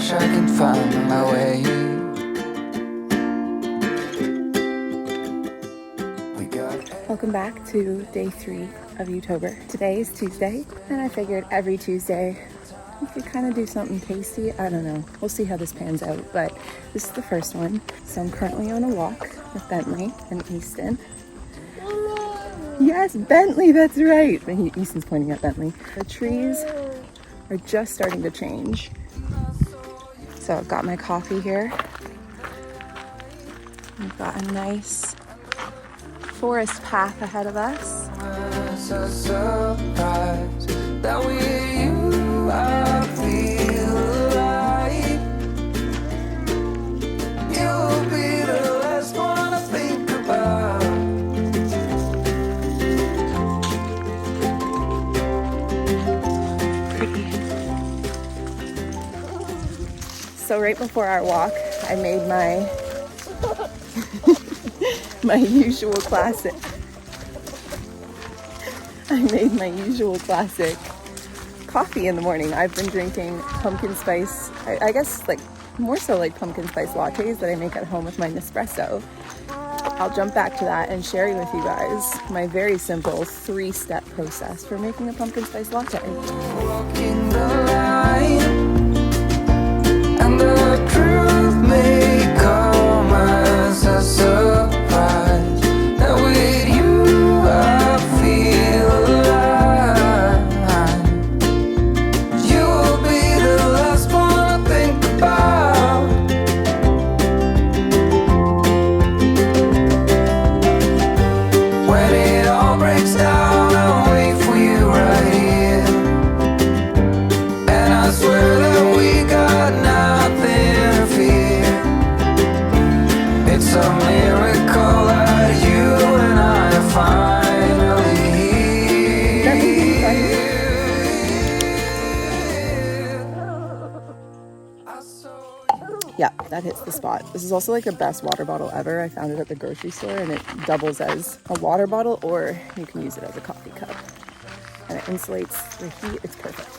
wish I can find my way. Welcome back to day 3 of Youtober. Today is Tuesday, and I figured every Tuesday we could kind of do something tasty. I don't know. We'll see how this pans out, but this is the first one. So I'm currently on a walk with Bentley and Easton. Yes, Bentley, that's right. Easton's pointing at Bentley. The trees are just starting to change. So I've got my coffee here. We've got a nice forest path ahead of us. It's a surprise that with you I feel alive. You'll be the last one I think about. So right before our walk, I made my usual classic. I made my usual classic coffee in the morning. I've been drinking pumpkin spice, I guess like more so like pumpkin spice lattes that I make at home with my Nespresso. I'll jump back to that and share with you guys my very simple 3-step process for making a pumpkin spice latte. Walking the line, and the truth may come as a surprise. That with you I feel alive. You'll be the last one I think about. When it all breaks down, I'll wait for you right here. And I swear that we got nothing to fear. It's a miracle that you and I are finally here. Yeah, that hits the spot. This is also like the best water bottle ever. I found it at the grocery store and it doubles as a water bottle, or you can use it as a coffee cup. And it insulates the heat. It's perfect.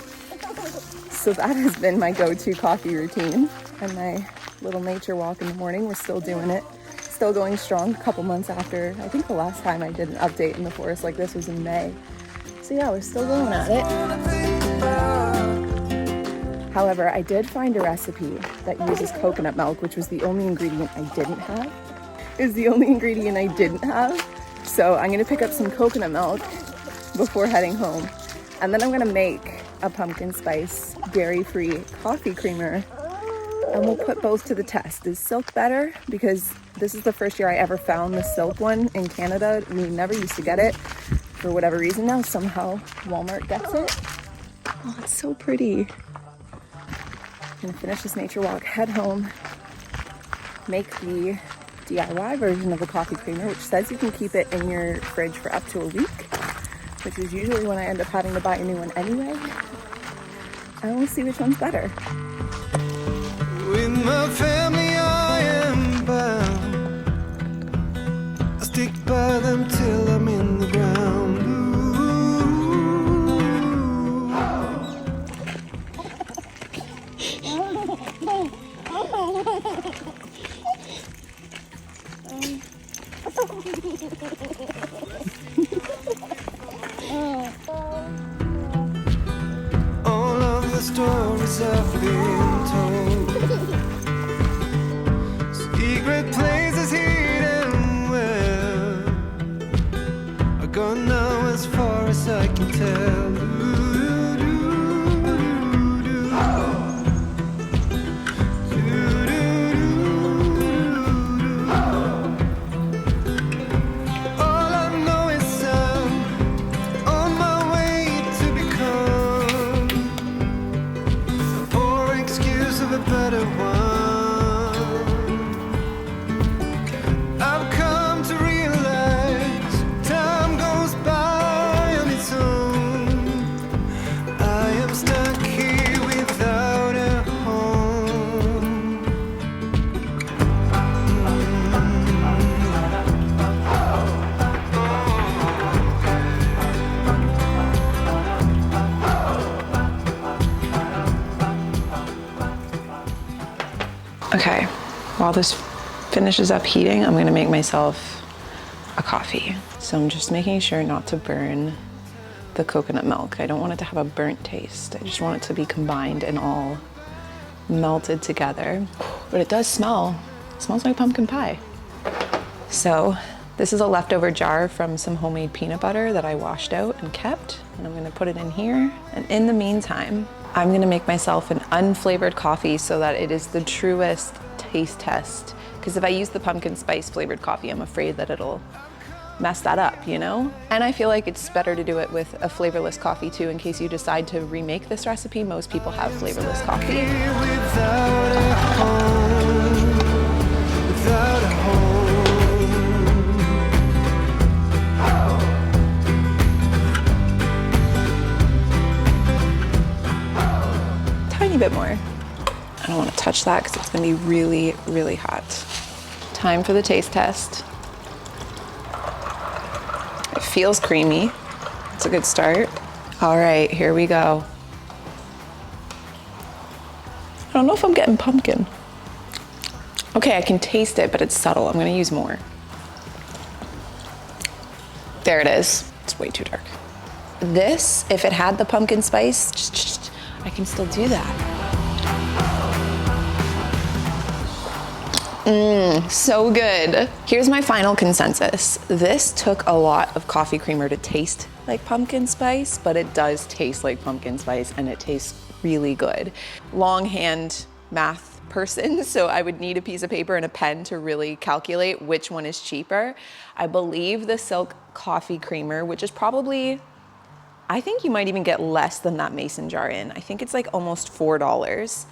So that has been my go-to coffee routine and my little nature walk in the morning. We're still doing it. Still going strong a couple months after. I think the last time I did an update in the forest like this was in May. So yeah, we're still going at it. However, I did find a recipe that uses coconut milk, which was the only ingredient I didn't have. It was the only ingredient I didn't have. So I'm gonna pick up some coconut milk before heading home. And then I'm gonna make a pumpkin spice dairy-free coffee creamer. And we'll put both to the test. Is silk better? Because this is the first year I ever found the silk one in Canada. We never used to get it for whatever reason. Now somehow Walmart gets it. Oh, it's so pretty. I'm gonna finish this nature walk, head home, make the DIY version of the coffee creamer, which says you can keep it in your fridge for up to a week, which is usually when I end up having to buy a new one anyway. And we'll see which one's better. With my family I am bound. I stick by them till I'm in the ground. All of the stories I've been told, secret places hidden well, are gone now as far as I can tell. All I know is I'm on my way to become a poor excuse of a better one. I've come to realize time goes by on its own. Okay, while this finishes up heating, I'm gonna make myself a coffee. So I'm just making sure not to burn the coconut milk. I don't want it to have a burnt taste. I just want it to be combined and all melted together. But it does smell. It smells like pumpkin pie. So this is a leftover jar from some homemade peanut butter that I washed out and kept. And I'm gonna put it in here. And in the meantime, I'm gonna make myself an unflavored coffee so that it is the truest taste test. Because if I use the pumpkin spice flavored coffee, I'm afraid that it'll mess that up, you know? And I feel like it's better to do it with a flavorless coffee too, in case you decide to remake this recipe. Most people have flavorless coffee. Tiny bit more. I don't want to touch that because it's going to be really, really hot. Time for the taste test. It feels creamy. It's a good start. All right, here we go. I don't know if I'm getting pumpkin. Okay, I can taste it, but it's subtle. I'm gonna use more. There it is. It's way too dark. This, if it had the pumpkin spice, I can still do that. So good. Here's my final consensus. This took a lot of coffee creamer to taste like pumpkin spice, but it does taste like pumpkin spice and it tastes really good. Longhand math person, so I would need a piece of paper and a pen to really calculate which one is cheaper. I believe the Silk coffee creamer, which is probably, I think you might even get less than that mason jar in. I think it's like almost $4.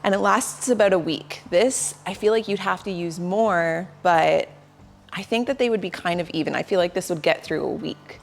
And it lasts about a week. This, I feel like you'd have to use more, but I think that they would be kind of even. I feel like this would get through a week.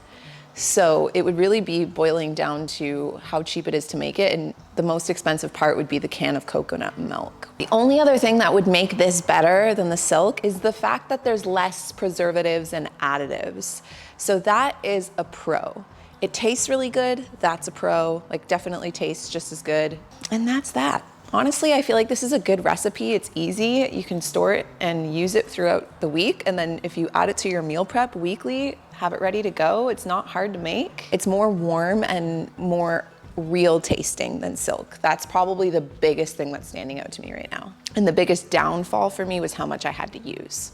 So it would really be boiling down to how cheap it is to make it, and the most expensive part would be the can of coconut milk. The only other thing that would make this better than the Silk is the fact that there's less preservatives and additives. So that is a pro. It tastes really good, that's a pro, like definitely tastes just as good, and that's that. Honestly, I feel like this is a good recipe. It's easy. You can store it and use it throughout the week. And then if you add it to your meal prep weekly, have it ready to go. It's not hard to make. It's more warm and more real tasting than Silk. That's probably the biggest thing that's standing out to me right now. And the biggest downfall for me was how much I had to use.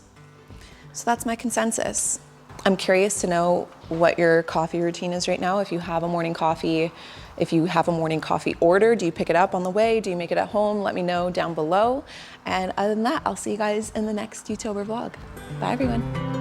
So that's my consensus. I'm curious to know what your coffee routine is right now. If you have a morning coffee, if you have a morning coffee order, do you pick it up on the way? Do you make it at home? Let me know down below. And other than that, I'll see you guys in the next YouTuber vlog. Bye everyone.